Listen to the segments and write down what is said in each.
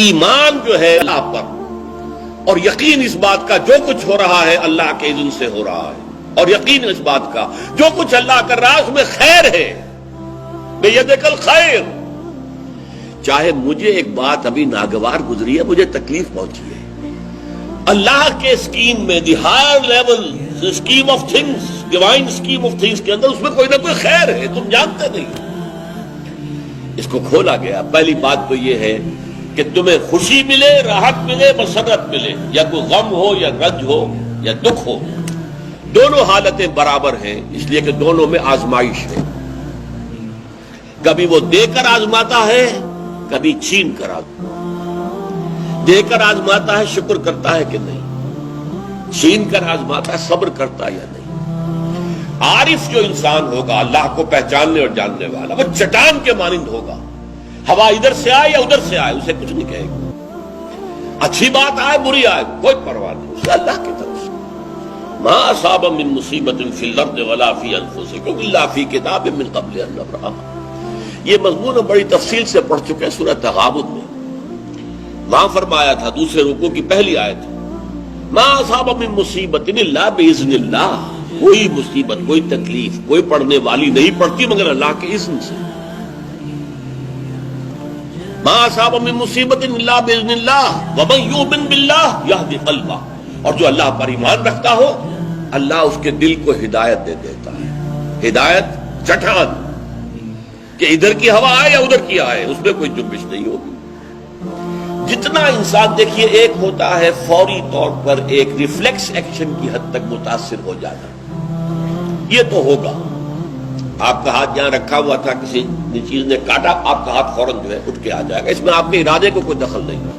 ایمان جو ہے اللہ پر اور یقین اس بات کا جو کچھ ہو رہا ہے اللہ کے اذن سے ہو رہا ہے، اور یقین اس بات کا جو کچھ اللہ کر رہا ہے اس میں خیر ہے، بیدک الخیر۔ چاہے مجھے ایک بات ابھی ناگوار گزری ہے، مجھے تکلیف پہنچی ہے، اللہ کے اسکیم میں the higher level scheme of things, divine scheme of things کے اندر اس میں کوئی نہ کوئی خیر ہے، تم جانتے نہیں۔ اس کو کھولا گیا۔ پہلی بات تو یہ ہے کہ تمہیں خوشی ملے، راحت ملے، مسرت ملے، یا کوئی غم ہو یا رنج ہو یا دکھ ہو، دونوں حالتیں برابر ہیں، اس لیے کہ دونوں میں آزمائش ہے۔ کبھی وہ دے کر آزماتا ہے، کبھی چھین کر آزماتا ہے۔ دے کر آزماتا ہے، شکر کرتا ہے کہ نہیں، چھین کر آزماتا ہے، صبر کرتا ہے یا نہیں۔ عارف جو انسان ہوگا، اللہ کو پہچاننے اور جاننے والا، وہ چٹان کے مانند ہوگا، ہوا ادھر سے آئے یا ادھر سے آئے اسے کچھ نہیں کہے گا، اچھی بات آئے بری آئے کوئی پرواہ نہیں، اسے اللہ کی طرف سے ما اصاب من مصیبت فی الارض ولا فی انفسکم الا فی کتاب من قبل ان نبرأها۔ یہ مضمون ہم بڑی تفصیل سے پڑھ چکے ہیں سورۃ تغابن میں۔ وہاں فرمایا تھا دوسرے رکوع کی پہلی آیت، ما اصاب من مصیبت الا باذن اللہ، کوئی مصیبت، کوئی تکلیف، کوئی پڑھنے والی نہیں پڑتی مگر اللہ کے اذن سے۔ ما اصاب من مصیبت الا باذن اللہ ومن یؤمن باللہ یہدی قلبہ، اور جو اللہ پر ایمان رکھتا ہو اللہ اس کے دل کو ہدایت دے دیتا ہے۔ ہدایت چٹان کہ ادھر کی ہوا آئے یا ادھر کی آئے اس میں کوئی جنبش نہیں ہوگی۔ جتنا انسان دیکھیے ایک ہوتا ہے فوری طور پر ایک ریفلیکس ایکشن کی حد تک متاثر ہو جانا، یہ تو ہوگا۔ آپ کا ہاتھ یہاں رکھا ہوا تھا، کسی چیز نے کاٹا، آپ کا ہاتھ فوراً جو ہے اٹھ کے آ جائے گا، اس میں آپ کے ارادے کو کوئی دخل نہیں ہے،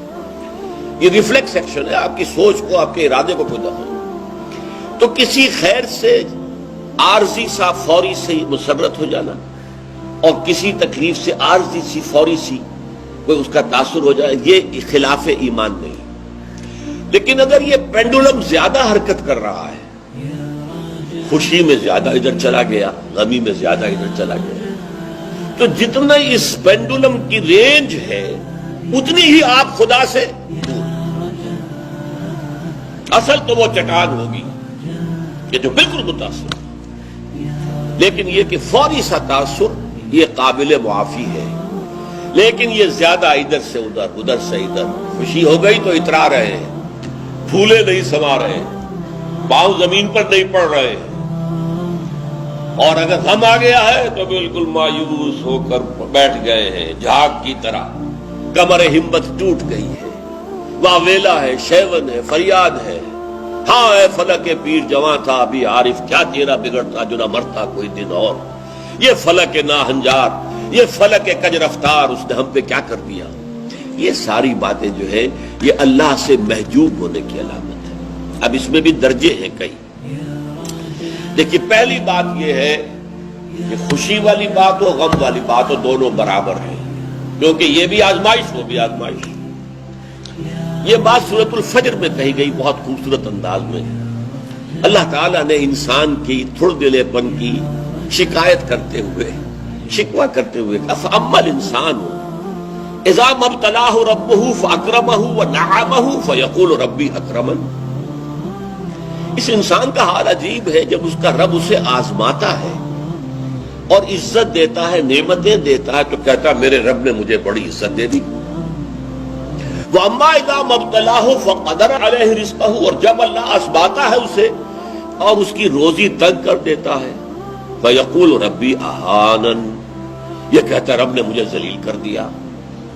یہ ریفلیکس ایکشن ہے، آپ کی سوچ کو، آپ کے ارادے کو کوئی دخل نہیں۔ تو کسی خیر سے عارضی سا فوری سے مسرت ہو جانا اور کسی تکلیف سے عارضی سی فوری سی کوئی اس کا تاثر ہو جائے، یہ خلاف ایمان نہیں۔ لیکن اگر یہ پینڈولم زیادہ حرکت کر رہا ہے، خوشی میں زیادہ ادھر چلا گیا، غمی میں زیادہ ادھر چلا گیا، تو جتنا اس پینڈولم کی رینج ہے اتنی ہی آپ خدا سے دور۔ اصل تو وہ چٹان ہوگی کہ جو بالکل متاثر، لیکن یہ کہ فوری سا تاثر یہ قابل معافی ہے، لیکن یہ زیادہ ادھر سے ادھر، ادھر سے ادھر، خوشی ہو گئی تو اترا رہے ہیں، پھولے نہیں سما رہے، پاؤں زمین پر نہیں پڑ رہے، اور اگر غم آ گیا ہے تو بالکل مایوس ہو کر بیٹھ گئے ہیں جھاگ کی طرح، کمر ہمت ٹوٹ گئی ہے، واویلا ہے، شیون ہے، فریاد ہے، ہاں اے فلک پیر جواں تھا ابھی عارف، کیا تیرا بگڑتا جو نہ مرتا کوئی دن اور، یہ فلک ناہنجار، یہ فلک کج رفتار، اس نے ہم پہ کیا کر دیا۔ یہ ساری باتیں جو ہے یہ اللہ سے محجوب ہونے کی علامت ہے۔ اب اس میں بھی درجے ہیں کئی۔ دیکھیے پہلی بات یہ ہے کہ خوشی والی بات ہو، غم والی بات ہو، دونوں برابر ہیں، کیونکہ یہ بھی آزمائش، وہ بھی آزمائش۔ یہ بات سورۃ الفجر میں کہی گئی بہت خوبصورت انداز میں۔ اللہ تعالیٰ نے انسان کی تھڑ دلے پن کی شکایت کرتے ہوئے، شکوہ کرتے ہوئے کہا فَأَمَّا الْإِنسَانُ إِذَا مَا ابْتَلَاهُ رَبُّهُ فَأَكْرَمَهُ وَنَعَمَهُ فَيَقُولُ رَبِّي أَكْرَمَنِ۔ اس انسان کا حال عجیب ہے، جب اس کا رب اسے آزماتا ہے اور عزت دیتا ہے، نعمتیں دیتا ہے، تو کہتا ہے میرے رب نے مجھے بڑی عزت دے دی۔ وَأَمَّا إِذَا مَا ابْتَلَاهُ فَقَدَرَ عَلَيْهِ رِزْقَهُ، اور جب اللہ آزماتا ہے اسے اور اس کی روزی تنگ کر دیتا ہے، فَيَقُولُ رَبِّي أَهَانَنِ، یہ کہتا ہے رب نے مجھے ذلیل کر دیا۔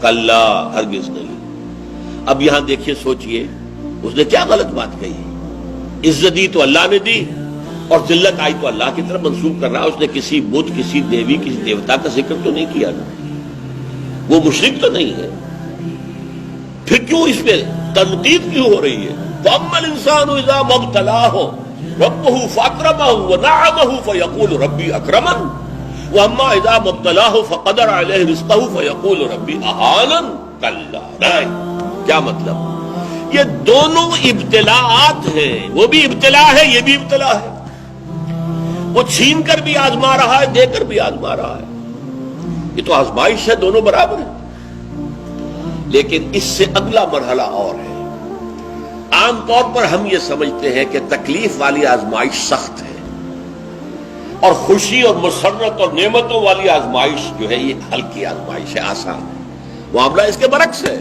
کلا، ہرگز نہیں۔ اب یہاں دیکھیے، سوچئے اس نے کیا غلط بات کہی۔ عزت دی تو اللہ نے دی اور ذلت آئی تو اللہ کی طرف منسوب کر رہا۔ اس نے کسی بت، کسی دیوی، کسی دیوتا کا ذکر تو نہیں کیا نا، وہ مشرک تو نہیں ہے، پھر کیوں اس پہ تنقید کیوں ہو رہی ہے؟ فَأَمَّا الْإِنسَانُ إِذَا مَا ابْتَلَاهُ رَبُّهُ فَأَكْرَمَهُ وَنَعَمَهُ فَيَقُولُ رَبِّي أَكْرَمَنِ وَأَمَّا إِذَا مَا ابْتَلَاهُ فَقَدَرَ عَلَيْهِ رِزْقَهُ فَيَقُولُ رَبِّي أَهَانَنِ۔ کلا نہیں۔ کیا مطلب؟ یہ دونوں ابتلاءات ہیں، وہ بھی ابتلا ہے، یہ بھی ابتلا ہے۔ وہ چھین کر بھی آزما رہا ہے، دے کر بھی آزما رہا ہے، یہ تو آزمائش ہے، دونوں برابر ہیں۔ لیکن اس سے اگلا مرحلہ اور ہے. عام طور پر ہم یہ سمجھتے ہیں کہ تکلیف والی آزمائش سخت ہے اور خوشی اور مسرت اور نعمتوں والی آزمائش جو ہے یہ ہلکی آزمائش ہے، آسان ہے. معاملہ اس کے برعکس ہے.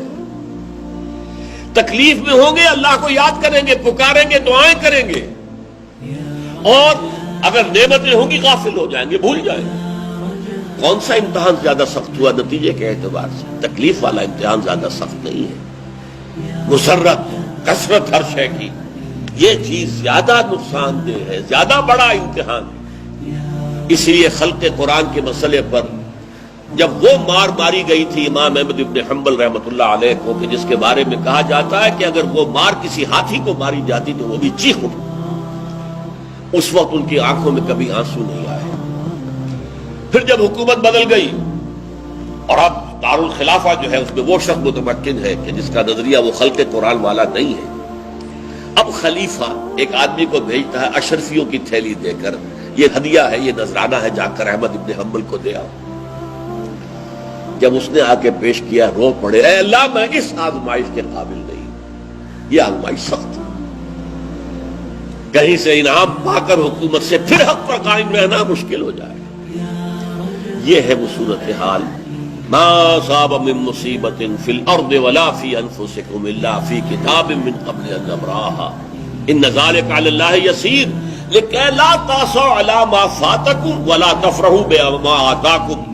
تکلیف میں ہوں گے اللہ کو یاد کریں گے، پکاریں گے، دعائیں کریں گے، اور اگر نعمتیں ہوں گی غافل ہو جائیں گے، بھول جائیں گے. کون سا امتحان زیادہ سخت ہوا نتیجے کے اعتبار سے؟ تکلیف والا امتحان زیادہ سخت نہیں ہے. مسرت، کثرت ہر شے کی، یہ چیز زیادہ نقصان دہ ہے، زیادہ بڑا امتحان ہے. اسی لیے خلق قرآن کے مسئلے پر جب وہ مار ماری گئی تھی امام احمد ابن حنبل رحمۃ اللہ علیہ کو، کہ جس کے بارے میں کہا جاتا ہے کہ اگر وہ مار کسی ہاتھی کو ماری جاتی تو وہ بھی چیخ اٹھتی، اس وقت ان کی آنکھوں میں کبھی آنسو نہیں آئے. پھر جب حکومت بدل گئی اور اب دارالخلافہ جو ہے اس میں وہ شخص متمکن ہے کہ جس کا نظریہ وہ خلق قرآن والا نہیں ہے، اب خلیفہ ایک آدمی کو بھیجتا ہے اشرفیوں کی تھیلی دے کر، یہ ہدیہ ہے، یہ نذرانہ ہے، جا کر احمد ابن حنبل کو دے آؤ. جب اس نے آ کے پیش کیا رو پڑے، اے اللہ میں اس آزمائش کے قابل نہیں، یہ آزمائش سخت ہے. کہیں سے انعام پا کر حکومت سے پھر حق پر قائم رہنا مشکل ہو جائے. یہ ہے وہ صورتحال. ما اصاب من مصیبت فی الارض ولا فی انفسکم الا فی کتاب من قبل ان نبرأها ان ذلک علی اللہ یسیر لکی لا تأسوا علی ما فاتکم ولا تفرحوا بما آتاکم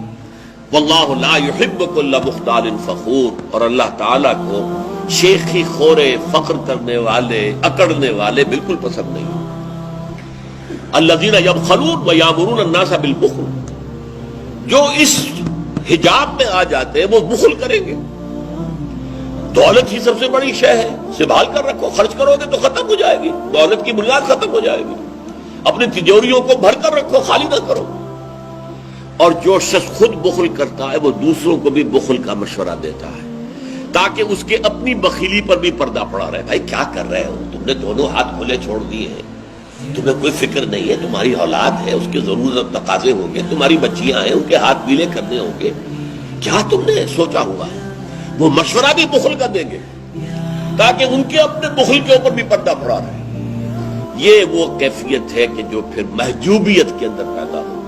واللہ لا يحب كل مختال فخور. اور اللہ تعالیٰ کو شیخی خورے، فخر کرنے والے، اکڑنے والے بالکل پسند نہیں. الذین یبخلون ویامرون الناس بالبخل، جو اس حجاب میں آ جاتے ہیں وہ بخل کریں گے. دولت ہی سب سے بڑی شے ہے، سنبھال کر رکھو، خرچ کرو گے تو ختم ہو جائے گی، دولت کی بنیاد ختم ہو جائے گی. اپنی تجوریوں کو بھر کر رکھو، خالی نہ کرو. اور جو شخص خود بخل کرتا ہے وہ دوسروں کو بھی بخل کا مشورہ دیتا ہے تاکہ اس کے اپنی بخیلی پر بھی پردہ پڑا رہے. بھائی کیا کر رہے ہو تم نے؟ دونوں ہاتھ کھلے چھوڑ دیے ہیں، تمہیں کوئی فکر نہیں ہے، تمہاری اولاد ہے، اس کے ضرورت تقاضے ہوں گے، تمہاری بچیاں ہیں، ان کے ہاتھ گیلے کرنے ہوں گے، کیا تم نے سوچا ہوا ہے؟ وہ مشورہ بھی بخل کا دیں گے تاکہ ان کے اپنے بخل کے اوپر بھی پردہ پڑا رہے. یہ وہ کیفیت ہے کہ جو پھر محجوبیت کے اندر پیدا ہو.